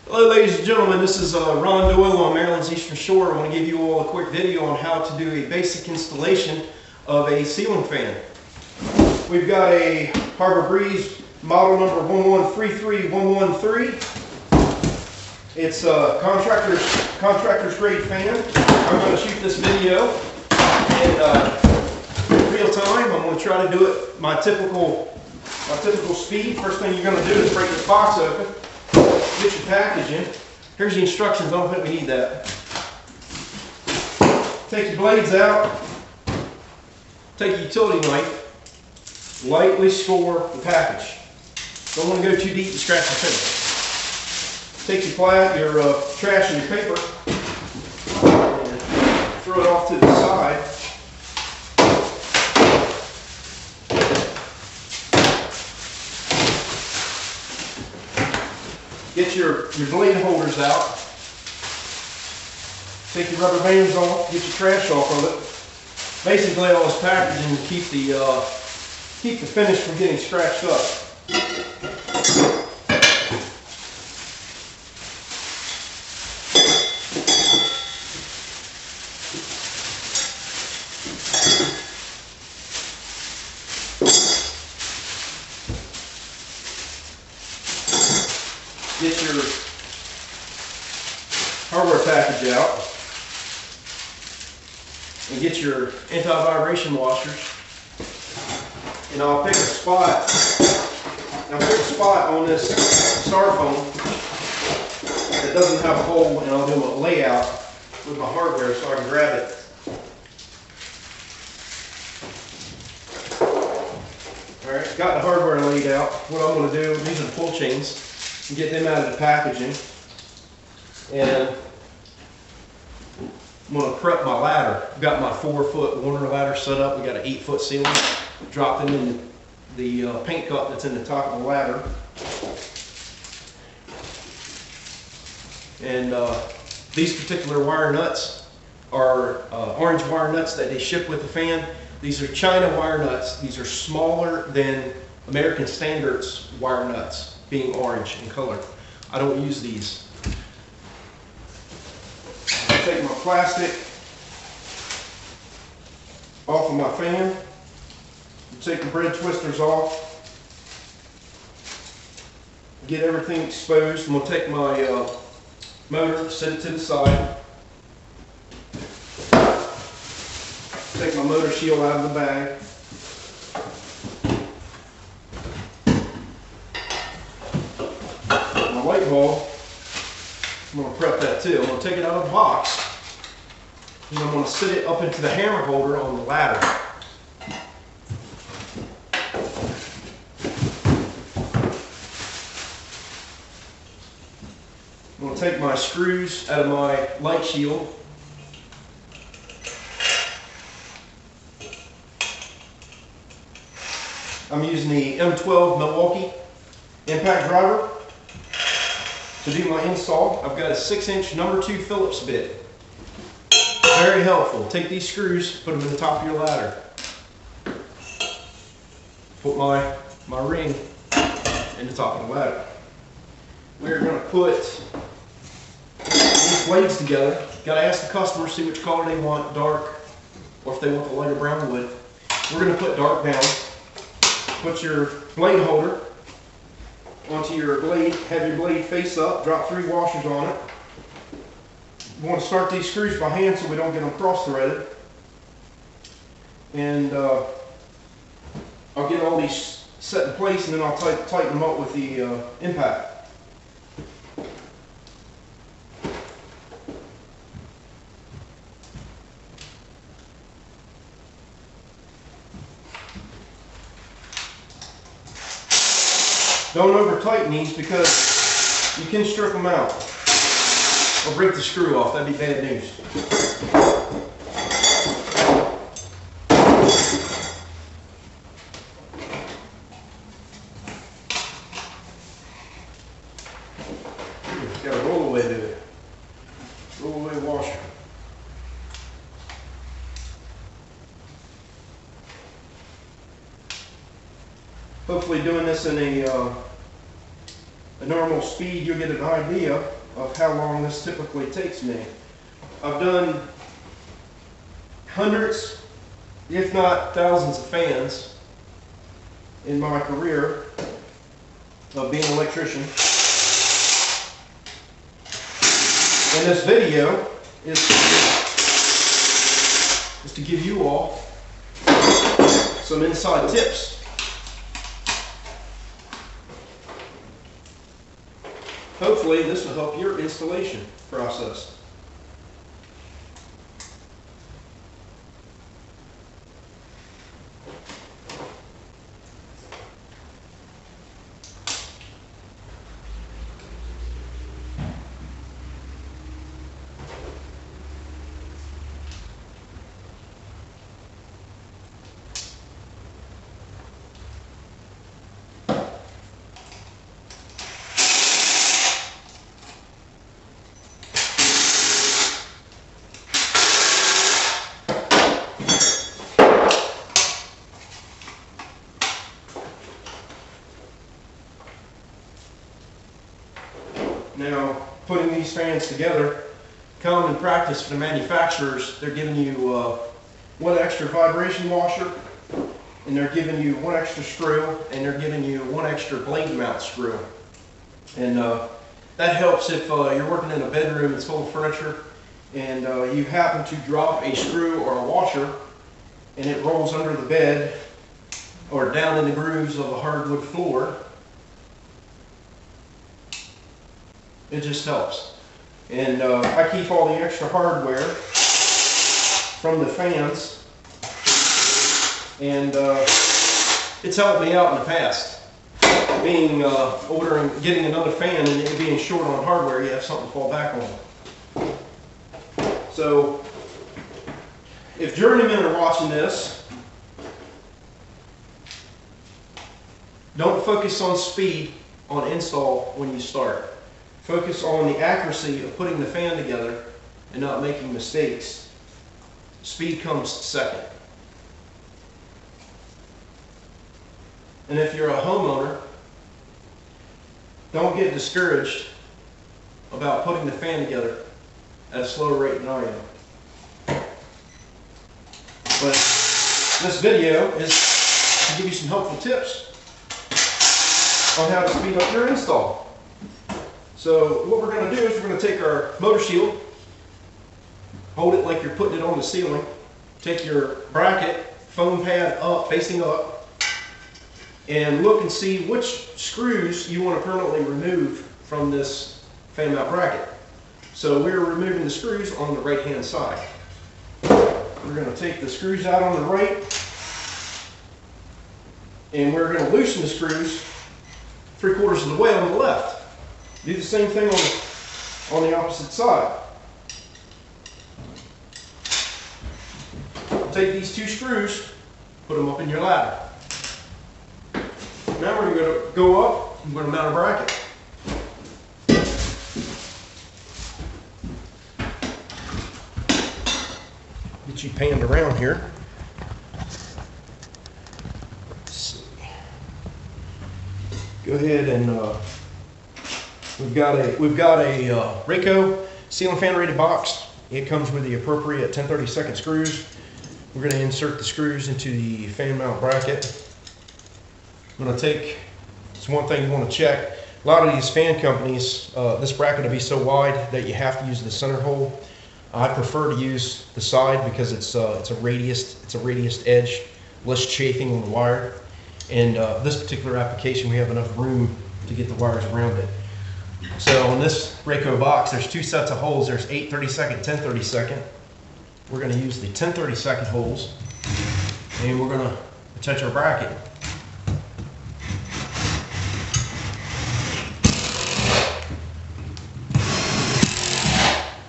Hello ladies and gentlemen, this is Ron Doyle on Maryland's Eastern Shore. I want to give you all a quick video on how to do a basic installation of a ceiling fan. We've got a Harbor Breeze model number 1133113. It's a contractor's grade fan. I'm going to shoot this video in real time. I'm going to try to do it my typical speed. First thing you're going to do is break this box open. Get your package in. Here's the instructions. I don't think we need that. Take your blades out. Take a utility knife. Lightly score the package. Don't want to go too deep to scratch the finish. Take your trash and your paper and throw it off to the side. Get your blade holders out. Take your rubber bands off. Get your trash off of it. Basically, all this packaging to keep the finish from getting scratched up. Get your hardware package out and get your anti-vibration washers. And I'll pick a spot. I'll pick a spot on this styrofoam that doesn't have a hole, and I'll do a layout with my hardware so I can grab it. Alright, got the hardware laid out. What I'm going to do, these are the pull chains. Get them out of the packaging, and I'm going to prep my ladder. I've got my 4-foot Warner ladder set up. We got an 8-foot ceiling. Drop them in the paint cup that's in the top of the ladder. And these particular wire nuts are orange wire nuts that they ship with the fan. These are China wire nuts. These are smaller than American Standards wire nuts, being orange in color. I don't use these. I take my plastic off of my fan. Take the bread twisters off. Get everything exposed. I'm going to take my motor, set it to the side. Take my motor shield out of the bag. Light bulb, I'm going to prep that too. I'm going to take it out of the box and I'm going to sit it up into the hammer holder on the ladder. I'm going to take my screws out of my light shield. I'm using the M12 Milwaukee impact driver. To do my install, I've got a 6-inch number 2 Phillips bit. Very helpful. Take these screws, put them in the top of your ladder. Put my ring in the top of the ladder. We're going to put these blades together. Got to ask the customer, see which color they want, dark, or if they want the lighter brown wood. We're going to put dark down. Put your blade holder onto your blade, have your blade face up, drop 3 washers on it. You want to start these screws by hand so we don't get them cross-threaded. And I'll get all these set in place and then I'll tighten them up with the impact. Don't over tighten these because you can strip them out or break the screw off. That'd be bad news. Got a roll away to it. Roll away washer. Hopefully doing this in a normal speed, you'll get an idea of how long this typically takes me. I've done hundreds, if not thousands of fans in my career of being an electrician. And this video is to give you all some inside tips. Hopefully this will help your installation process. Now, putting these fans together, common practice for the manufacturers, they're giving you one extra vibration washer, and they're giving you one extra screw, and they're giving you one extra blade mount screw. And that helps if you're working in a bedroom that's full of furniture, and you happen to drop a screw or a washer, and it rolls under the bed, or down in the grooves of a hardwood floor. It just helps. And I keep all the extra hardware from the fans, and it's helped me out in the past. Getting another fan and it being short on hardware, you have something to fall back on. So, if journeymen are watching this, don't focus on speed on install when you start. Focus on the accuracy of putting the fan together and not making mistakes. Speed comes second. And if you're a homeowner, don't get discouraged about putting the fan together at a slower rate than I am. But this video is to give you some helpful tips on how to speed up your install. So what we're going to do is we're going to take our motor shield, hold it like you're putting it on the ceiling, take your bracket, foam pad up, facing up, and look and see which screws you want to permanently remove from this fan mount bracket. So we're removing the screws on the right hand side. We're going to take the screws out on the right, and we're going to loosen the screws 3/4 of the way on the left. Do the same thing on the opposite side. Take these two screws, put them up in your ladder. Now we're going to go up, I'm going to mount a bracket. Get you panned around here. Let's see. Go ahead and we've got a Rayco ceiling fan rated box. It comes with the appropriate 10/32 screws. We're going to insert the screws into the fan mount bracket. I'm going to take, it's one thing you want to check. A lot of these fan companies, this bracket will be so wide that you have to use the center hole. I prefer to use the side because it's a radius edge, less chafing on the wire. And this particular application, we have enough room to get the wires around it. So on this Rayco box, there's two sets of holes. There's 8/32, 10/32. We're going to use the 10/32 holes, and we're going to attach our bracket.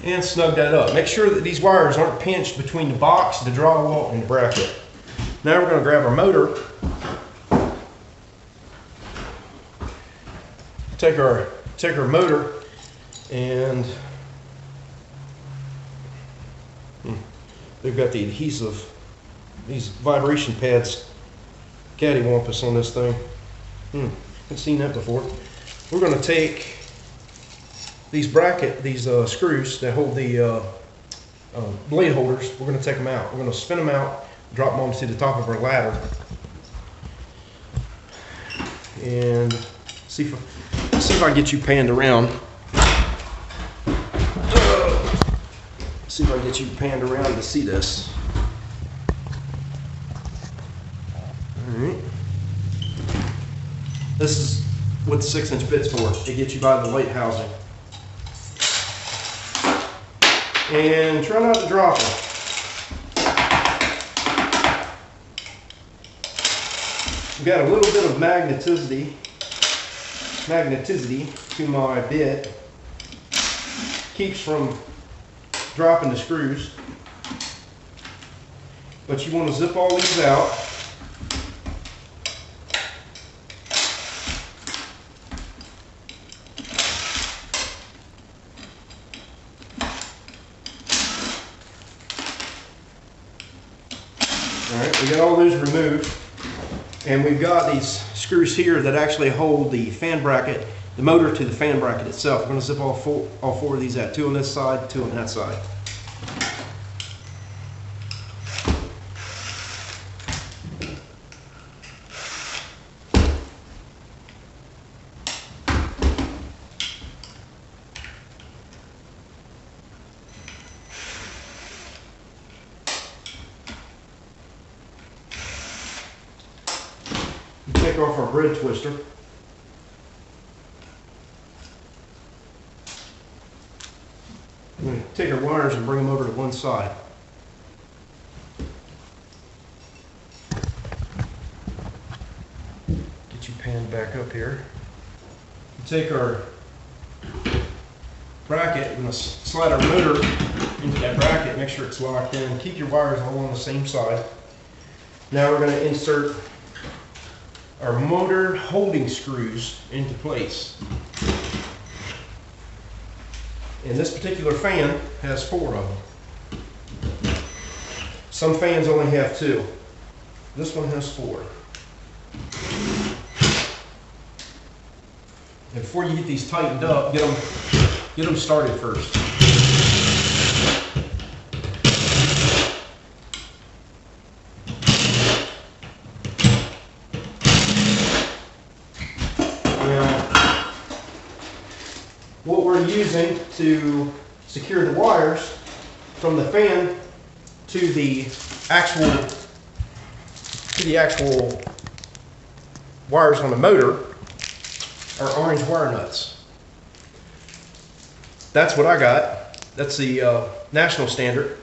And snug that up. Make sure that these wires aren't pinched between the box, the drywall, and the bracket. Now we're going to grab our motor. Take our motor, and they've got the adhesive, these vibration pads, cattywampus on this thing. Haven't seen that before. we're going to take these screws that hold the blade holders. We're going to take them out. We're going to spin them out, drop them onto the top of our ladder, and see if I can get you panned around. See if I can get you panned around to see this. All right. This is what the 6-inch bit's for. It gets you by the light housing. And try not to drop it. We've got a little bit of magneticity to my bit. Keeps from dropping the screws. But you want to zip all these out. Alright, we got all those removed, and we've got these screws here that actually hold the fan bracket, the motor to the fan bracket itself. We're going to zip all four of these out, 2 on this side, 2 on that side. Take off our bread twister. I'm going to take our wires and bring them over to one side. Get you panned back up here. Take our bracket, we're going to slide our motor into that bracket, make sure it's locked in. Keep your wires all on the same side. Now we're going to insert our motor holding screws into place. And this particular fan has 4 of them. Some fans only have 2. This one has 4. And before you get these tightened up, get them started first. What we're using to secure the wires from the fan to the actual wires on the motor are orange wire nuts. That's what I got. That's the national standard,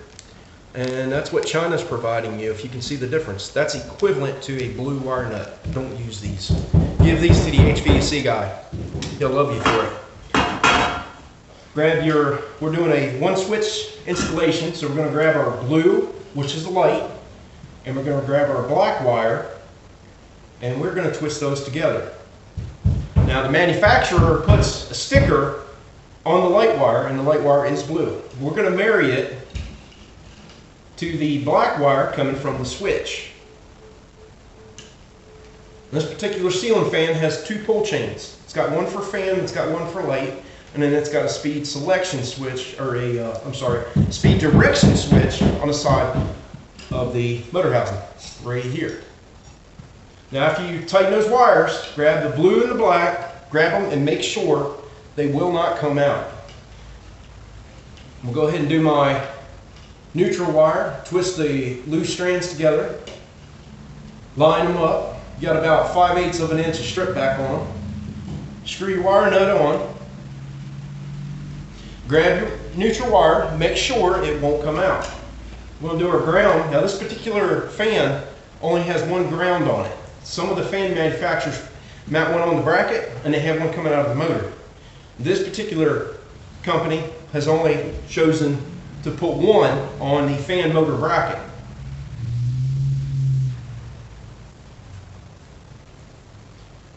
and that's what China's providing you. If you can see the difference, that's equivalent to a blue wire nut. Don't use these. Give these to the HVAC guy. He'll love you for it. We're doing a 1-switch installation, so we're going to grab our blue, which is the light, and we're going to grab our black wire, and we're going to twist those together. Now the manufacturer puts a sticker on the light wire, and the light wire is blue. We're going to marry it to the black wire coming from the switch. This particular ceiling fan has 2 pull chains. It's got one for fan, it's got one for light. And then it's got a speed selection switch, or speed direction switch on the side of the motor housing, right here. Now after you tighten those wires, grab the blue and the black, grab them and make sure they will not come out. We'll go ahead and do my neutral wire, twist the loose strands together, line them up. You got about 5/8 of an inch of strip back on them. Screw your wire nut on. Grab your neutral wire, make sure it won't come out. We'll do our ground. Now this particular fan only has 1 ground on it. Some of the fan manufacturers mount one on the bracket and they have one coming out of the motor. This particular company has only chosen to put one on the fan motor bracket.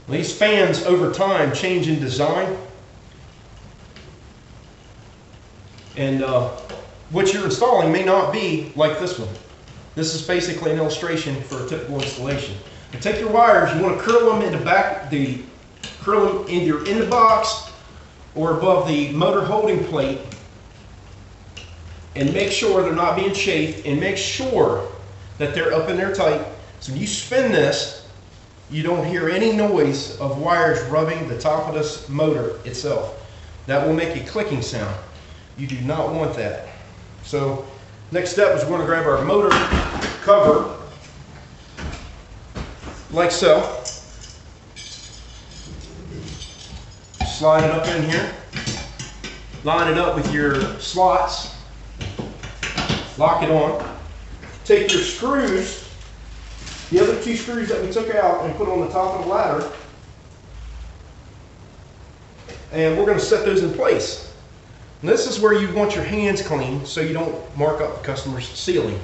These fans over time change in design. And what you're installing may not be like this one. This is basically an illustration for a typical installation. Now take your wires, you want to curl them into Drill them either in the box or above the motor holding plate, and make sure they're not being chafed, and make sure that they're up in there tight. So when you spin this, you don't hear any noise of wires rubbing the top of this motor itself. That will make a clicking sound. You do not want that. So next step is we're going to grab our motor cover, like so. Slide it up in here. Line it up with your slots. Lock it on. Take your screws, the other two screws that we took out, and put on the top of the ladder. And we're going to set those in place. And this is where you want your hands clean so you don't mark up the customer's ceiling.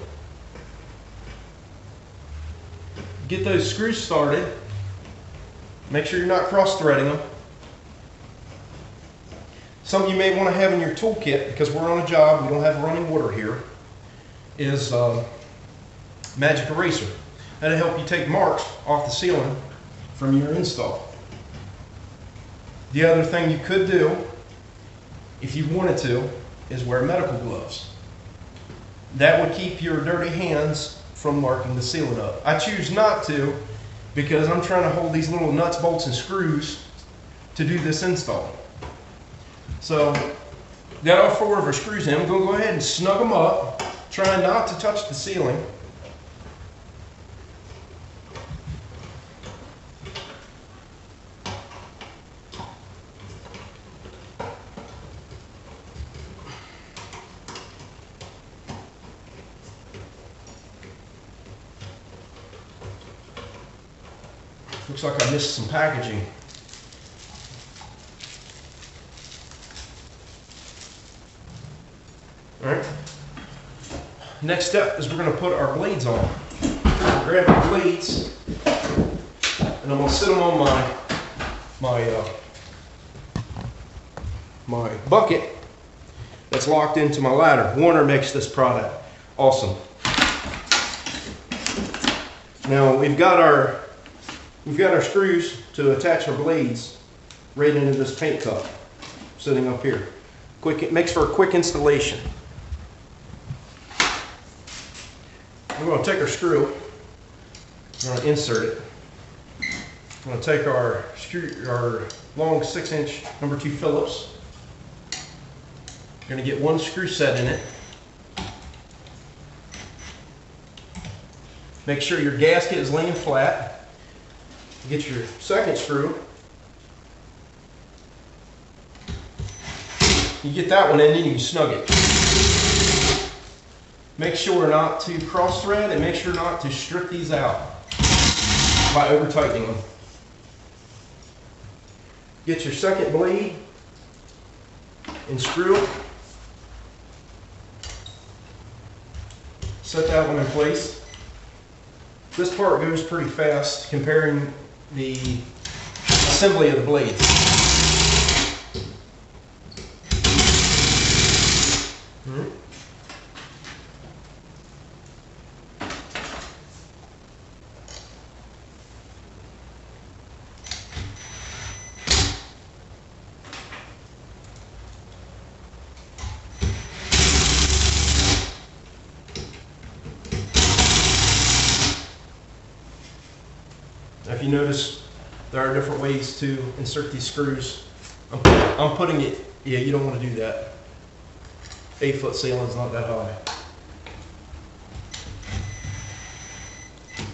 Get those screws started. Make sure you're not cross-threading them. Something you may want to have in your toolkit, because we're on a job, we don't have running water here, is magic eraser. That'll help you take marks off the ceiling from your install. The other thing you could do, if you wanted to, is wear medical gloves. That would keep your dirty hands from marking the ceiling up. I choose not to, because I'm trying to hold these little nuts, bolts, and screws to do this install. So, got all 4 of our screws in. I'm going to go ahead and snug them up, trying not to touch the ceiling. Looks like I missed some packaging. All right. Next step is we're going to put our blades on. I'll grab the blades, and I'm going to sit them on my bucket that's locked into my ladder. Warner makes this product. Awesome. Now we've got our screws to attach our blades right into this paint cup sitting up here. It makes for a quick installation. We're going to take our screw, we're going to insert it. We're going to take our long 6-inch number 2 Phillips. We're going to get 1 screw set in it. Make sure your gasket is laying flat. Get your second screw. You get that one in, then you can snug it. Make sure not to cross thread, and make sure not to strip these out by over tightening them. Get your second blade and screw it. Set that one in place. This part goes pretty fast comparing the assembly of the blades. If you notice, there are different ways to insert these screws. I'm putting it, yeah, you don't want to do that. 8-foot ceiling's not that high.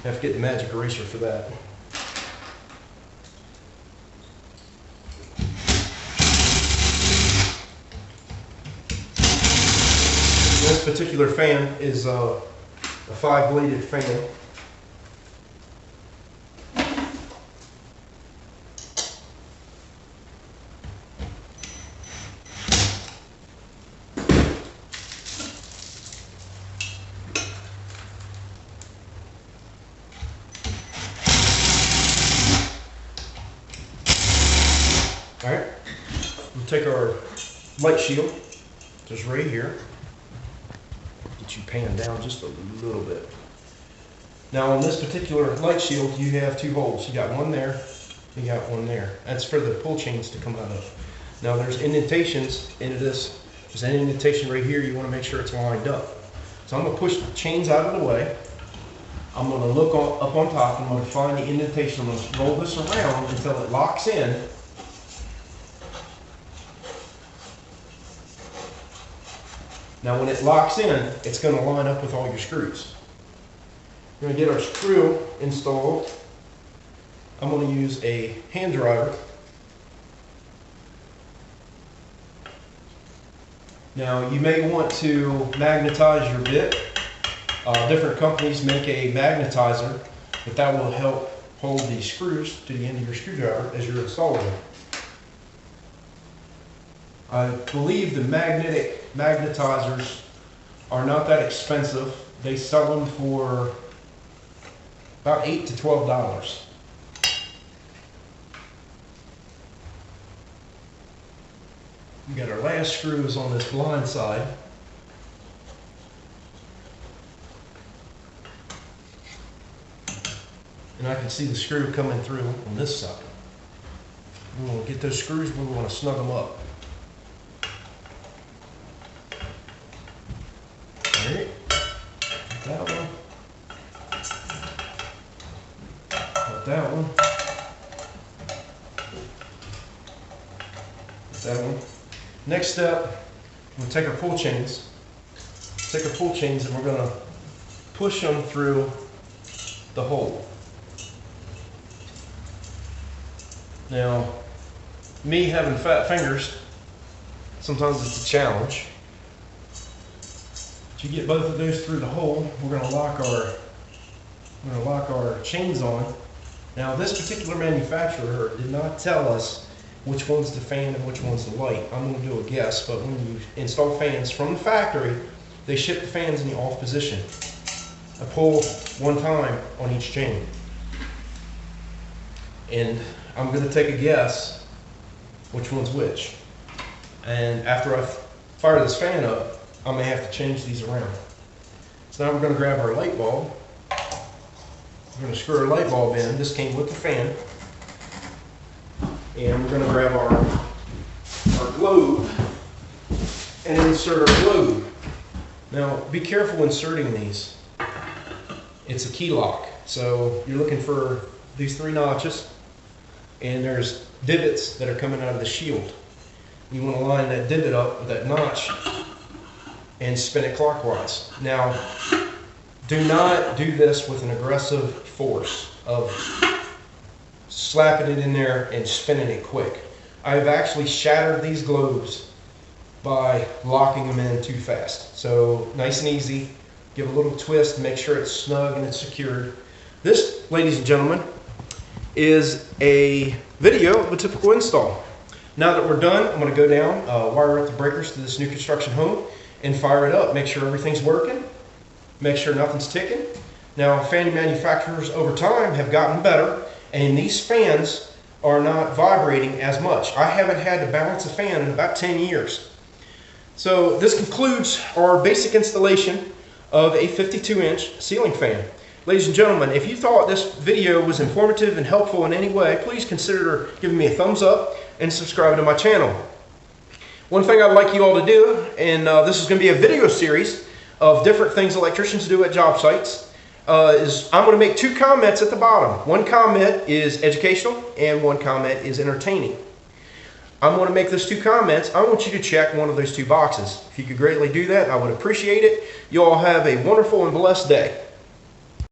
Have to get the magic eraser for that. This particular fan is a 5-bladed fan. Alright, we'll take our light shield, just right here. Get you panned down just a little bit. Now on this particular light shield, you have 2 holes. You got one there, You got one there. That's for the pull chains to come out of. Now there's indentations into this. There's an indentation right here. You want to make sure it's lined up. So I'm going to push the chains out of the way. I'm going to look up on top. I'm going to find the indentation. I'm going to roll this around until it locks in. Now when it locks in, it's going to line up with all your screws. We're going to get our screw installed. I'm going to use a hand driver. Now you may want to magnetize your bit. Different companies make a magnetizer, but that will help hold the screws to the end of your screwdriver as you're installing them. I believe the magnetic magnetizers are not that expensive. They sell them for about $8 to $12. We got our last screws on this blind side. And I can see the screw coming through on this side. We want to get those screws, we want to snug them up. Alright, that one. Got that one. Got that one. Next step, we'll take our pull chains. Take our pull chains and we're going to push them through the hole. Now, me having fat fingers, sometimes it's a challenge. To get both of those through the hole, we're going to lock our chains on. Now, this particular manufacturer did not tell us which one's the fan and which one's the light. I'm going to do a guess, but when you install fans from the factory, they ship the fans in the off position. I pull one time on each chain. And I'm going to take a guess which one's which. And after I fire this fan up, I may have to change these around. So now we're going to grab our light bulb. We're going to screw our light bulb in. This came with the fan. And we're going to grab our globe and insert our globe. Now be careful inserting these. It's a key lock. So you're looking for these 3 notches. And there's divots that are coming out of the shield. You want to line that divot up with that notch and spin it clockwise. Now, do not do this with an aggressive force of slapping it in there and spinning it quick. I've actually shattered these globes by locking them in too fast. So nice and easy. Give a little twist, make sure it's snug and it's secured. This, ladies and gentlemen, is a video of a typical install. Now that we're done, I'm going to go down, wire up the breakers to this new construction home and fire it up. Make sure everything's working. Make sure nothing's ticking. Now, fan manufacturers over time have gotten better, and these fans are not vibrating as much. I haven't had to balance a fan in about 10 years. So this concludes our basic installation of a 52-inch ceiling fan. Ladies and gentlemen, if you thought this video was informative and helpful in any way, please consider giving me a thumbs up and subscribing to my channel. One thing I'd like you all to do, and this is going to be a video series of different things electricians do at job sites, is I'm going to make 2 comments at the bottom. One comment is educational and one comment is entertaining. I'm going to make those 2 comments. I want you to check one of those 2 boxes. If you could greatly do that, I would appreciate it. You all have a wonderful and blessed day.